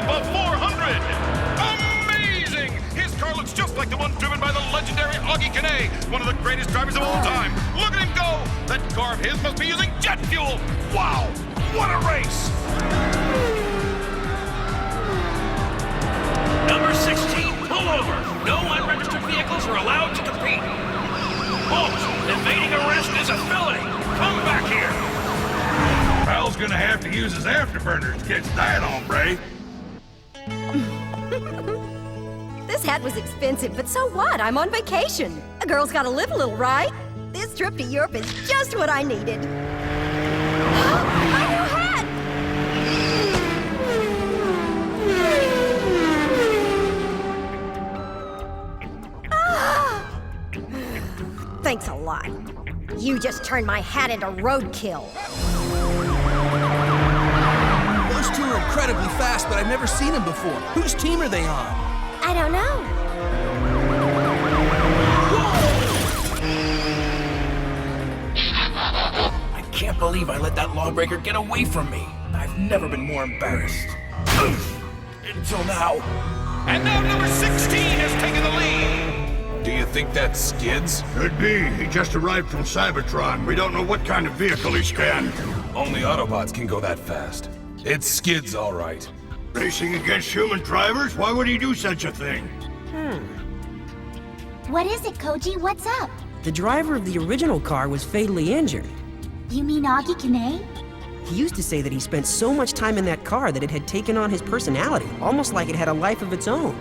above 400. Amazing! His car looks just like the one driven by the legendary Augie Kane, one of the greatest drivers of all time. Look at him go! That car of his must be using jet fuel. Wow! What a race! Number 16, pull over. No unregistered vehicles are allowed to compete. Folks, evading arrest is a felony. Come back here. Pal's gonna have to use his afterburner to catch that hombre. This hat was expensive, but so what? I'm on vacation. A girl's gotta live a little, right? This trip to Europe is just what I needed. My new hat! Thanks a lot. You just turned my hat into roadkill. Those two are incredibly fast, but I've never seen them before. Whose team are they on? I don't know. I can't believe I let that lawbreaker get away from me. I've never been more embarrassed. Until now. And now number 16 has taken the lead. Do you think that's Skids? Could be. He just arrived from Cybertron. We don't know what kind of vehicle he scanned. Only Autobots can go that fast. It's Skids, all right. Racing against human drivers? Why would he do such a thing? What is it, Koji? What's up? The driver of the original car was fatally injured. You mean Augie Kane? He used to say that he spent so much time in that car that it had taken on his personality, almost like it had a life of its own.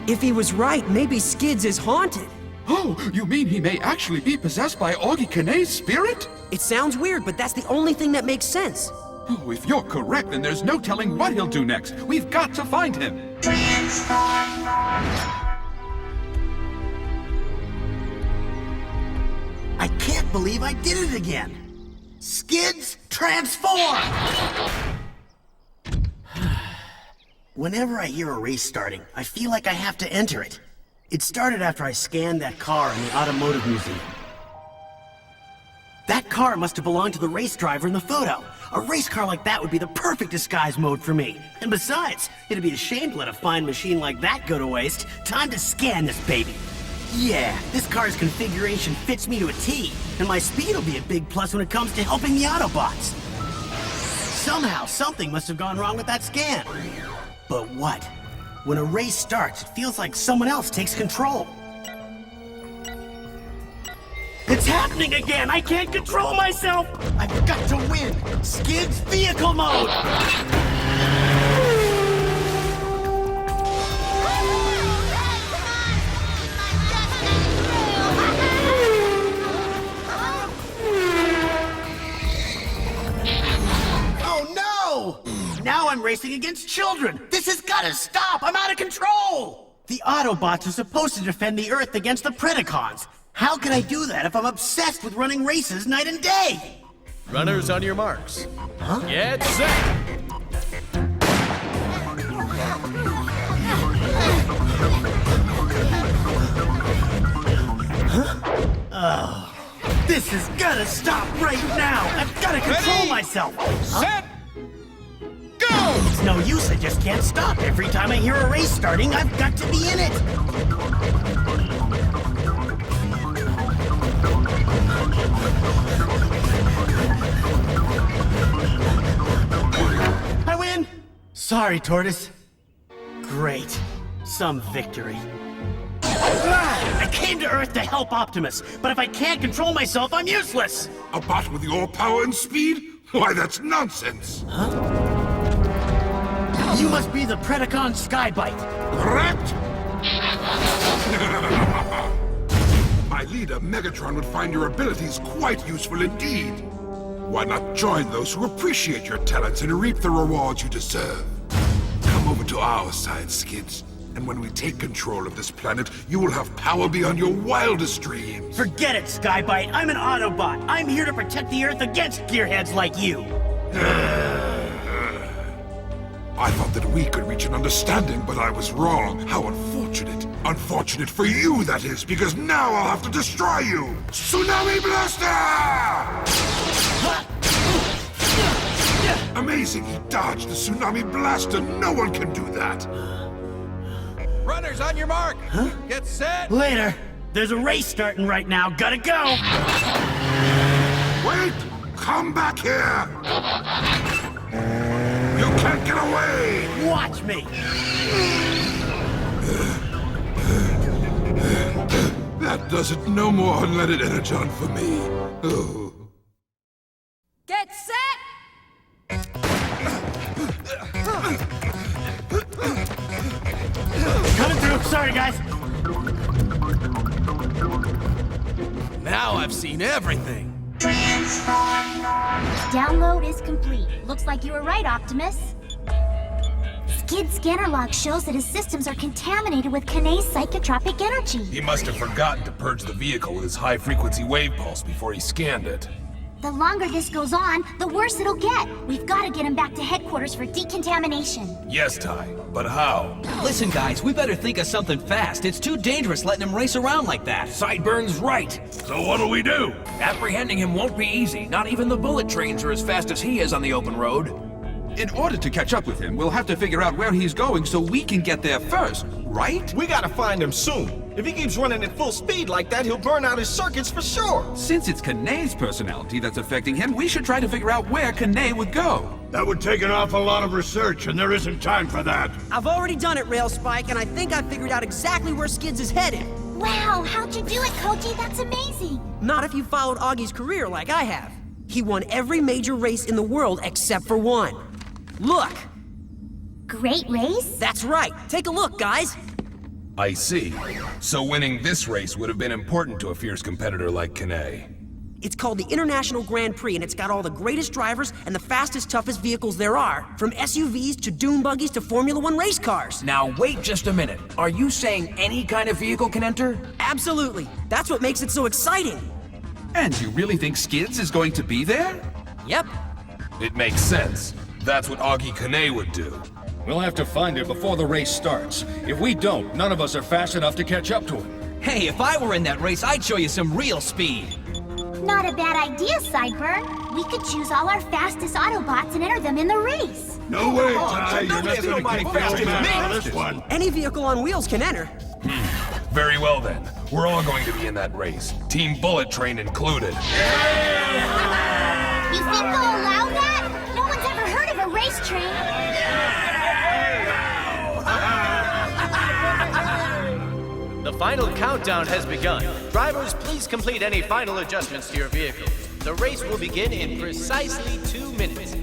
If he was right, maybe Skids is haunted. Oh, you mean he may actually be possessed by Augie Kane's spirit? It sounds weird, but that's the only thing that makes sense. Oh, if you're correct, then there's no telling what he'll do next. We've got to find him. I can't believe I did it again. Skids, transform! Whenever I hear a race starting, I feel like I have to enter it. It started after I scanned that car in the Automotive Museum. That car must have belonged to the race driver in the photo. A race car like that would be the perfect disguise mode for me. And besides, it'd be a shame to let a fine machine like that go to waste. Time to scan this baby. Yeah, this car's configuration fits me to a T, and my speed will be a big plus when it comes to helping the Autobots. Somehow, something must have gone wrong with that scan. But what? When a race starts, it feels like someone else takes control. It's happening again! I can't control myself! I've got to win! Skids vehicle mode! Oh no! Now I'm racing against children! This has got to stop! I'm out of control! The Autobots are supposed to defend the Earth against the Predacons. How can I do that if I'm obsessed with running races night and day? Runners on your marks. Huh? Get set! Oh, this has got to stop right now! I've got to control Ready? myself! Set! Go! It's no use, I just can't stop. Every time I hear a race starting, I've got to be in it! I win! Sorry, Tortoise. Great. Some victory. I came to Earth to help Optimus, but if I can't control myself, I'm useless! A bot with your power and speed? Why, that's nonsense! Huh? You must be the Predacon Skybite. Correct? My leader, Megatron, would find your abilities quite useful indeed. Why not join those who appreciate your talents and reap the rewards you deserve? Come over to our side, Skids, and when we take control of this planet, you will have power beyond your wildest dreams. Forget it, Skybite. I'm an Autobot. I'm here to protect the Earth against gearheads like you. I thought that we could reach an understanding, but I was wrong. How unfortunate. Unfortunate for you, that is, because now I'll have to destroy you! Tsunami Blaster! Amazing, he dodged the tsunami blaster. No one can do that. Runners on your mark. Get set. Later. There's a race starting right now. Gotta go. Wait! Come back here! You can't get away! Watch me. That does it. No more unleaded energon for me. Oh. Get set! Coming through. Sorry, guys. Now I've seen everything. Download is complete. Looks like you were right, Optimus. Skid's scanner log shows that his systems are contaminated with Kane's psychotropic energy. He must have forgotten to purge the vehicle with his high-frequency wave pulse before he scanned it. The longer this goes on, the worse it'll get. We've got to get him back to headquarters for decontamination. Yes, Ty, but how? Listen, guys, we better think of something fast. It's too dangerous letting him race around like that. Sideburns right. So what'll we do? Apprehending him won't be easy. Not even the bullet trains are as fast as he is on the open road. In order to catch up with him, we'll have to figure out where he's going so we can get there first, right? We gotta find him soon. If he keeps running at full speed like that, he'll burn out his circuits for sure. Since it's Kane's personality that's affecting him, we should try to figure out where Kane would go. That would take an awful lot of research, and there isn't time for that. I've already done it, Rail Spike, and I think I figured out exactly where Skids is headed. Wow, how'd you do it, Koji? That's amazing. Not if you followed Augie's career like I have. He won every major race in the world except for one. Look! Great race? That's right. Take a look, guys. I see. So winning this race would have been important to a fierce competitor like Kane. It's called the International Grand Prix, and it's got all the greatest drivers and the fastest, toughest vehicles there are, from SUVs to dune buggies to Formula One race cars. Now, wait just a minute. Are you saying any kind of vehicle can enter? Absolutely. That's what makes it so exciting. And you really think Skids is going to be there? Yep. It makes sense. That's what Augie Kane would do. We'll have to find it before the race starts. If we don't, none of us are fast enough to catch up to him. Hey, if I were in that race, I'd show you some real speed. Not a bad idea, Sideburn. We could choose all our fastest Autobots and enter them in the race. No way, Ty. You're not going to keep going on this one. Any vehicle on wheels can enter. Very well then. We're all going to be in that race. Team Bullet Train included. You think they'll allow that? No one's ever heard of a race train. The final countdown has begun. Drivers, please complete any final adjustments to your vehicles. The race will begin in precisely 2 minutes.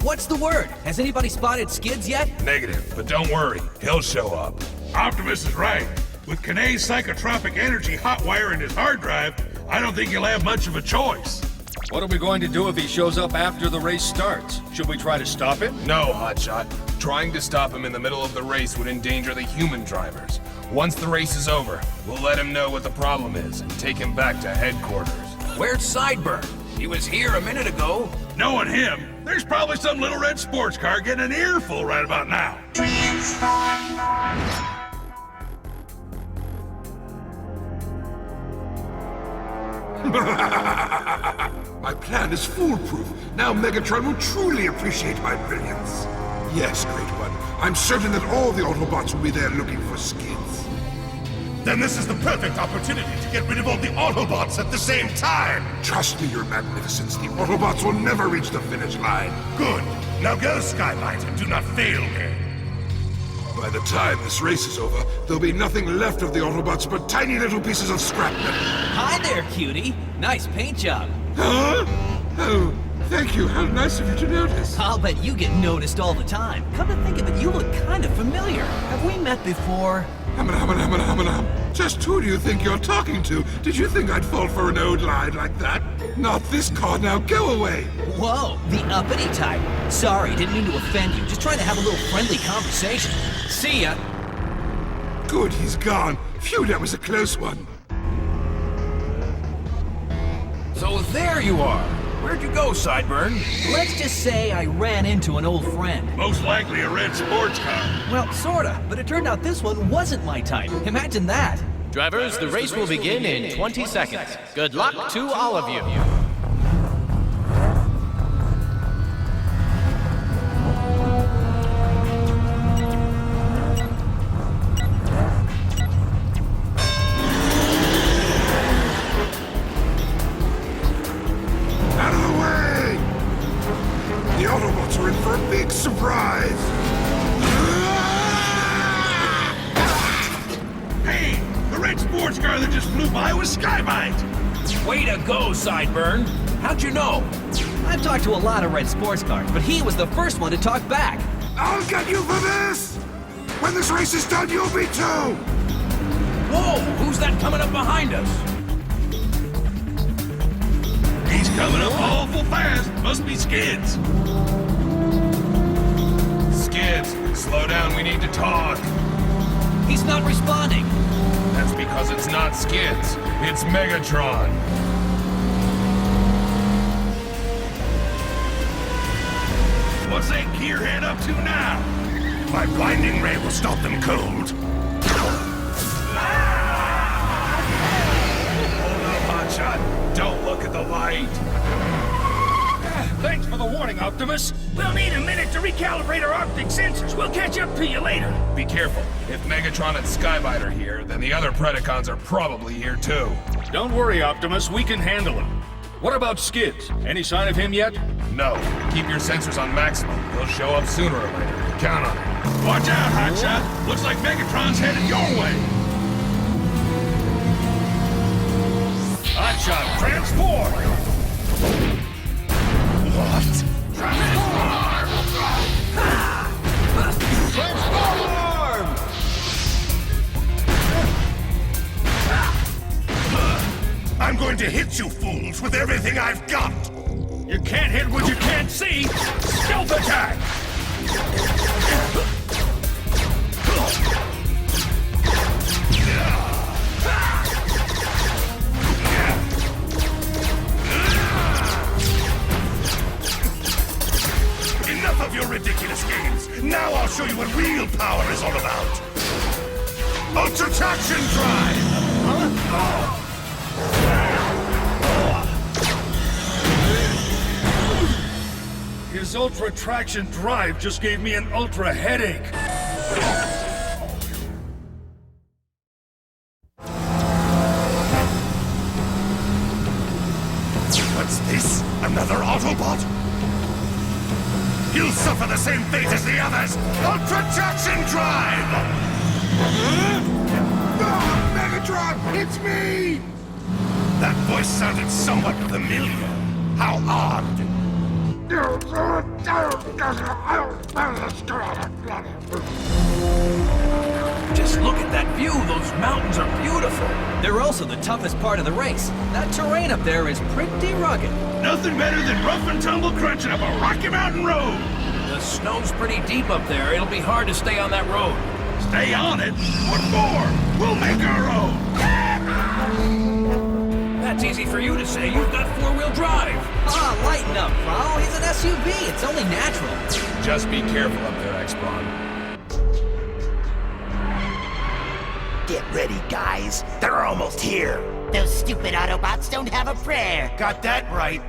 What's the word? Has anybody spotted Skids yet? Negative, but don't worry. He'll show up. Optimus is right. With Kane's psychotropic energy hotwire in his hard drive, I don't think he'll have much of a choice. What are we going to do if he shows up after the race starts? Should we try to stop him? No, Hotshot. Trying to stop him in the middle of the race would endanger the human drivers. Once the race is over, we'll let him know what the problem is and take him back to headquarters. Where's Sideburn? He was here a minute ago. Knowing him, there's probably some little red sports car getting an earful right about now. My plan is foolproof. Now Megatron will truly appreciate my brilliance. Yes, Great One. I'm certain that all the Autobots will be there looking for Skids. Then this is the perfect opportunity to get rid of all the Autobots at the same time. Trust me, Your Magnificence. The Autobots will never reach the finish line. Good. Now go, Skylight, and do not fail me. By the time this race is over, there'll be nothing left of the Autobots but tiny little pieces of scrap metal. Hi there, cutie. Nice paint job. Huh? Oh, thank you. How nice of you to notice. I'll bet you get noticed all the time. Come to think of it, you look kind of familiar. Have we met before? Just who do you think you're talking to? Did you think I'd fall for an old line like that? Not this car. Now go away. Whoa, the uppity type. Sorry, didn't mean to offend you. Just trying to have a little friendly conversation. See ya. Good, he's gone. Phew, that was a close one. So there you are. Where'd you go, Sideburn? Let's just say I ran into an old friend. Most likely a red sports car. Well, sorta, but it turned out this one wasn't my type. Imagine that. Drivers, the race will begin in 20 seconds. Good luck to all of you. The Autobots are in for a big surprise! Hey, the red sports car that just flew by was Skybite! Way to go, Sideburn. How'd you know? I've talked to a lot of red sports cars, but he was the first one to talk back. I'll get you for this! When this race is done, you'll be too! Whoa, who's that coming up behind us? He's coming up awful fast. Must be Skids. Skids, slow down, we need to talk. He's not responding. That's because it's not Skids, it's Megatron. What's that gearhead up to now? My blinding ray will stop them cold. Hold up, Hotshot. Don't look at the light. Thanks for the warning, Optimus. We'll need a minute to recalibrate our optic sensors. We'll catch up to you later. Be careful. If Megatron and Skybite are here, then the other Predacons are probably here too. Don't worry, Optimus. We can handle him. What about Skids? Any sign of him yet? No. Keep your sensors on maximum. He'll show up sooner or later. Count on it. Watch out, Hotshot. Looks like Megatron's headed your way. Hotshot, transform! What? I'm going to hit you fools with everything I've got! You can't hit what you can't see! Stealth attack! Enough of your ridiculous games! Now I'll show you what real power is all about! Ultra Traction Drive! Huh? His Ultra Traction Drive just gave me an Ultra headache. What's this? Another Autobot? You'll suffer the same fate as the others! Ultra Traction Drive! Megatron, it's me! That voice sounded somewhat familiar. How odd! Just look at that view. Those mountains are beautiful. They're also the toughest part of the race. That terrain up there is pretty rugged. Nothing better than rough and tumble crunching up a Rocky Mountain road. The snow's pretty deep up there. It'll be hard to stay on that road. Stay on it? What for? We'll make our own. That's easy for you to say. You've got four-wheel drive. Ah, lighten up, Frau. He's an SUV. It's only natural. Just be careful up there, X-Brawn. Get ready, guys. They're almost here. Those stupid Autobots don't have a prayer. Got that right.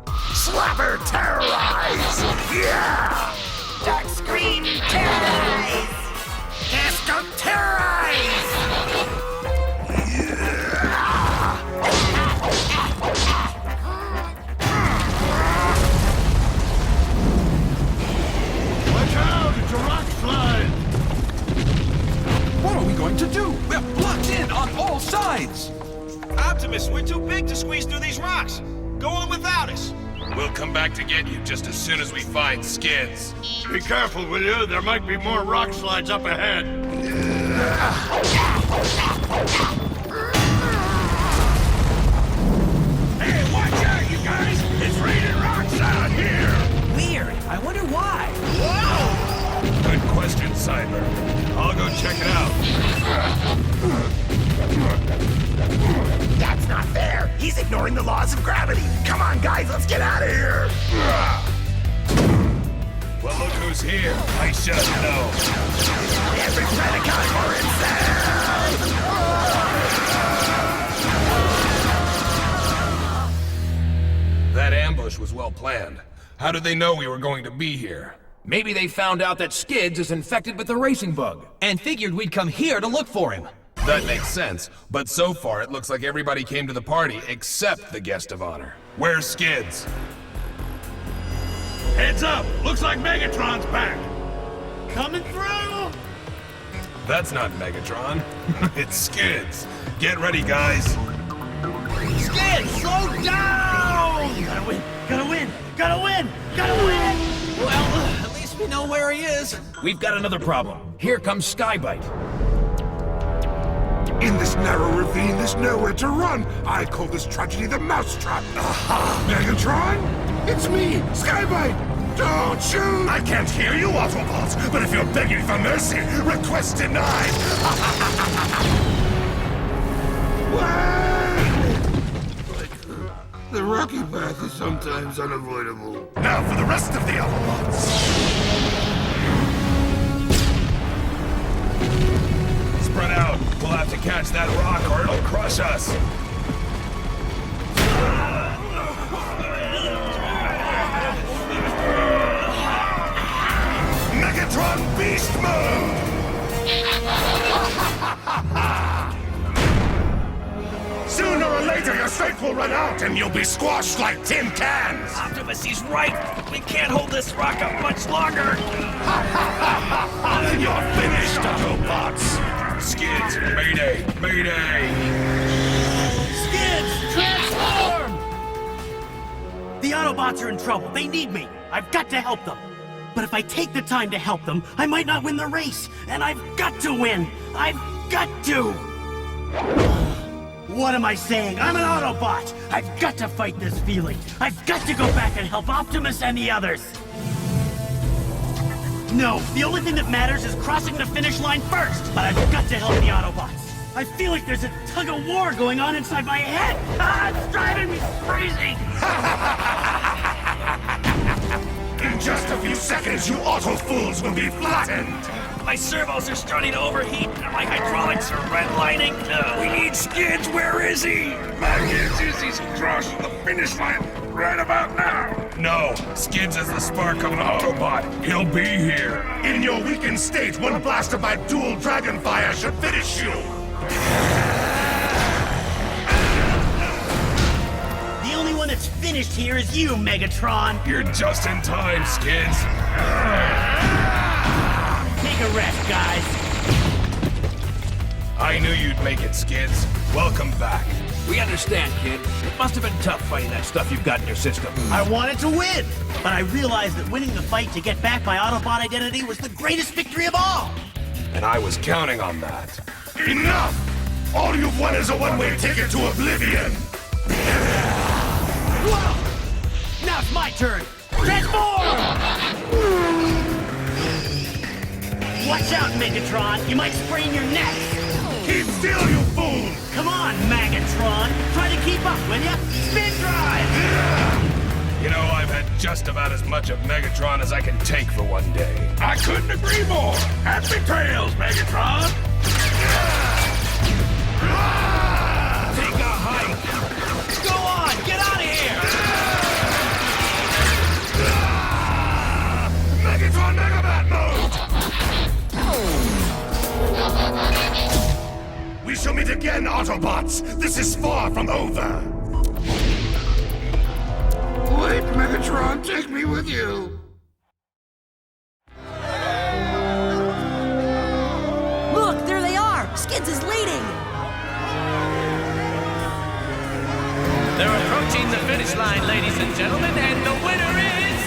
Slapper, terrorize! Yeah! Dark Scream, terrorize! Gasco, terrorize! Watch out! It's a rock slide! What are we going to do? We're blocked in on all sides! Optimus, we're too big to squeeze through these rocks. Go on without us. We'll come back to get you just as soon as we find Skids. Be careful, will you? There might be more rock slides up ahead. Hey, watch out, you guys! It's raining rocks out here! Weird. I wonder why. Whoa! Good question, Cyber. I'll go check it out. That's not fair! He's ignoring the laws of gravity! Come on, guys, let's get out of here! Well, look who's here. I should know. Every Predacon for himself! That ambush was well planned. How did they know we were going to be here? Maybe they found out that Skids is infected with the racing bug. And figured we'd come here to look for him. That makes sense, but so far it looks like everybody came to the party except the guest of honor. Where's Skids? Head Heads up! Looks like Megatron's back! Coming through! That's not Megatron. It's Skids. Get ready, guys. Skid, slow down! Gotta win, gotta win, gotta win, gotta win! Well, at least we know where he is. We've got another problem. Here comes Skybite. In this narrow ravine, there's nowhere to run. I call this tragedy the mousetrap. Aha! Megatron? It's me, Skybite! Don't shoot! I can't hear you, Autobots, but if you're begging for mercy, request denied! The rocky path is sometimes unavoidable. Now for the rest of the Autobots! Spread out. We'll have to catch that rock or it'll crush us. Megatron Beast Mode! Sooner or later, your strength will run out and you'll be squashed like tin cans! Optimus, he's right. We can't hold this rock up much longer. You're finished, Autobots! Skids, mayday, mayday! Skids, transform! The Autobots are in trouble. They need me. I've got to help them. But if I take the time to help them, I might not win the race. And I've got to win. I've got to. What am I saying? I'm an Autobot. I've got to fight this feeling. I've got to go back and help Optimus and the others. No, the only thing that matters is crossing the finish line first. But I've got to help the Autobots. I feel like there's a tug of war going on inside my head. It's driving me crazy. In just a few seconds, you auto-fools will be flattened! My servos are starting to overheat, and my hydraulics are redlining. We need Skids. Where is he? My guess is he's crossing the finish line right about now! No, Skids is the spark of an Autobot. He'll be here. In your weakened state, one blast of my dual dragon fire should finish you! The only one that's finished here is you, Megatron. You're just in time, Skids. Take a rest, guys. I knew you'd make it, Skids. Welcome back. We understand, kid. It must have been tough fighting that stuff you've got in your system. I wanted to win, but I realized that winning the fight to get back my Autobot identity was the greatest victory of all. And I was counting on that. Enough! All you've won is a one-way ticket to oblivion! Whoa! Now it's my turn! Transform! Watch out, Megatron! You might sprain your neck! Keep still, you fool! Come on, Megatron! Try to keep up, will ya? Spin drive! You know, I've had just about as much of Megatron as I can take for one day. I couldn't agree more! Happy trails, Megatron! Take a hike. Go on, get out of here! Megatron Megabat mode! We shall meet again, Autobots! This is far from over! Wait, Megatron, take me with you! Look, there they are! Skids is leading! They're approaching the finish line, ladies and gentlemen, and the winner is...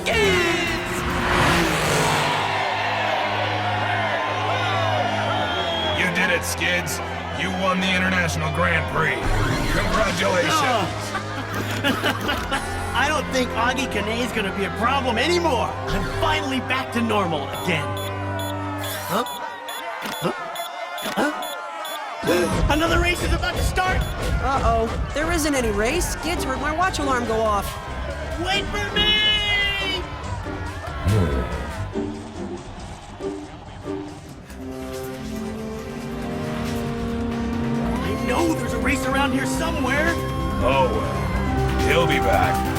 Skids! You did it, Skids. You won the International Grand Prix. Congratulations. I don't think Augie Kane is gonna be a problem anymore. I'm finally back to normal again. Another race is about to start! Uh-oh. There isn't any race. Skids heard my watch alarm go off. Wait for me! I know there's a race around here somewhere. Oh, well. He'll be back.